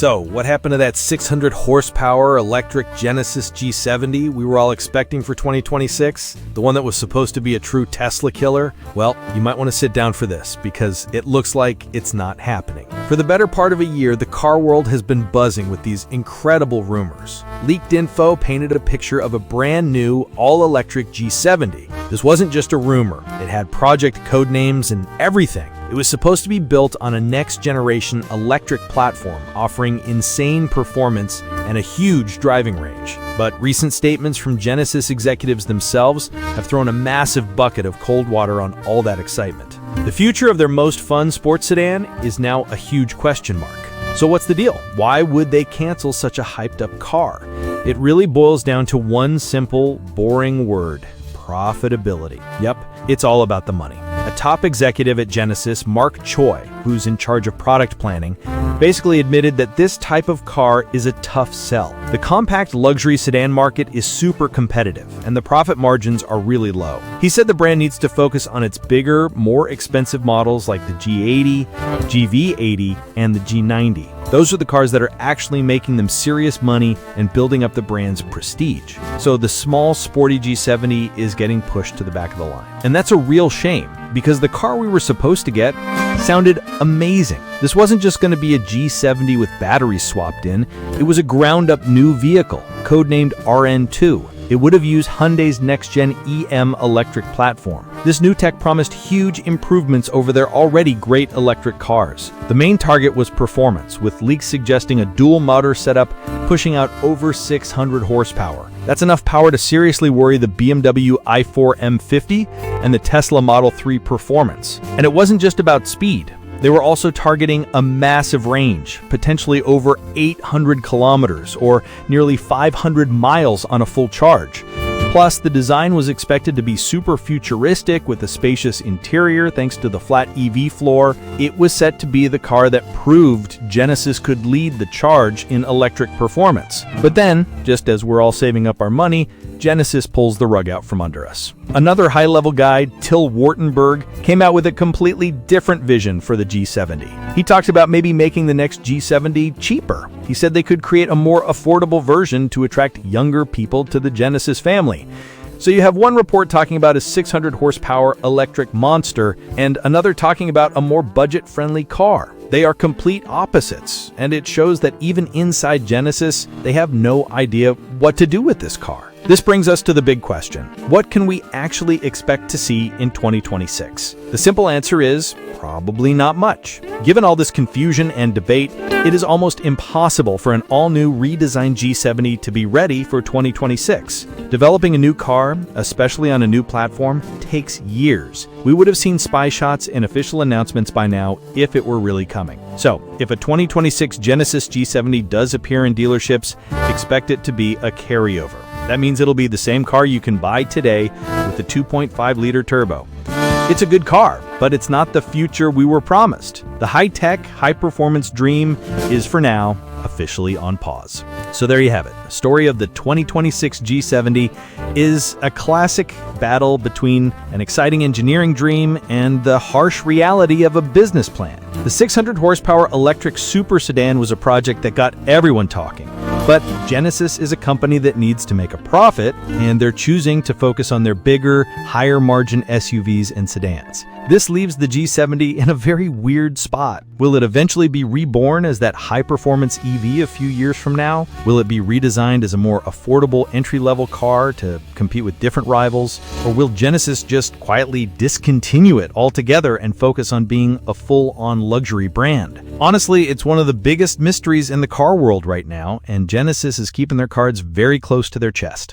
So, what happened to that 600 horsepower electric Genesis G70 we were all expecting for 2026? The one that was supposed to be a true Tesla killer? Well, you might want to sit down for this, because it looks like it's not happening. For the better part of a year, the car world has been buzzing with these incredible rumors. Leaked info painted a picture of a brand new, all-electric G70. This wasn't just a rumor. It had project code names and everything. It was supposed to be built on a next-generation electric platform, offering insane performance and a huge driving range. But recent statements from Genesis executives themselves have thrown a massive bucket of cold water on all that excitement. The future of their most fun sports sedan is now a huge question mark. So what's the deal? Why would they cancel such a hyped-up car? It really boils down to one simple, boring word: profitability. Yep, it's all about the money. A top executive at Genesis, Mark Choi, who's in charge of product planning, basically admitted that this type of car is a tough sell. The compact luxury sedan market is super competitive, and the profit margins are really low. He said the brand needs to focus on its bigger, more expensive models like the G80, GV80, and the G90. Those are the cars that are actually making them serious money and building up the brand's prestige. So the small, sporty G70 is getting pushed to the back of the line. And that's a real shame, because the car we were supposed to get sounded amazing. This wasn't just going to be a G70 with batteries swapped in. It was a ground-up new vehicle, codenamed RN2. It would have used Hyundai's next-gen EM electric platform. This new tech promised huge improvements over their already great electric cars. The main target was performance, with leaks suggesting a dual-motor setup pushing out over 600 horsepower. That's enough power to seriously worry the BMW i4 M50 and the Tesla Model 3 Performance. And it wasn't just about speed. They were also targeting a massive range, potentially over 800 kilometers or nearly 500 miles on a full charge. Plus, the design was expected to be super futuristic with a spacious interior thanks to the flat EV floor. It was set to be the car that proved Genesis could lead the charge in electric performance. But then, just as we're all saving up our money, Genesis pulls the rug out from under us. Another high-level guy, Till Wartenberg, came out with a completely different vision for the G70. He talks about maybe making the next G70 cheaper. He said they could create a more affordable version to attract younger people to the Genesis family. So you have one report talking about a 600 horsepower electric monster and another talking about a more budget-friendly car. They are complete opposites, and it shows that even inside Genesis, they have no idea what to do with this car. This brings us to the big question. What can we actually expect to see in 2026? The simple answer is probably not much. Given all this confusion and debate, it is almost impossible for an all-new redesigned G70 to be ready for 2026. Developing a new car, especially on a new platform, takes years. We would have seen spy shots and official announcements by now if it were really coming. So, if a 2026 Genesis G70 does appear in dealerships, expect it to be a carryover. That means it'll be the same car you can buy today with the 2.5-liter turbo. It's a good car, but it's not the future we were promised. The high-tech, high-performance dream is, for now, officially on pause. So there you have it. The story of the 2026 G70 is a classic battle between an exciting engineering dream and the harsh reality of a business plan. The 600 horsepower electric super sedan was a project that got everyone talking. But Genesis is a company that needs to make a profit, and they're choosing to focus on their bigger, higher-margin SUVs and sedans. This leaves the G70 in a very weird spot. Will it eventually be reborn as that high-performance EV a few years from now? Will it be redesigned as a more affordable entry-level car to compete with different rivals? Or will Genesis just quietly discontinue it altogether and focus on being a full-on luxury brand? Honestly, it's one of the biggest mysteries in the car world right now, and Genesis is keeping their cards very close to their chest.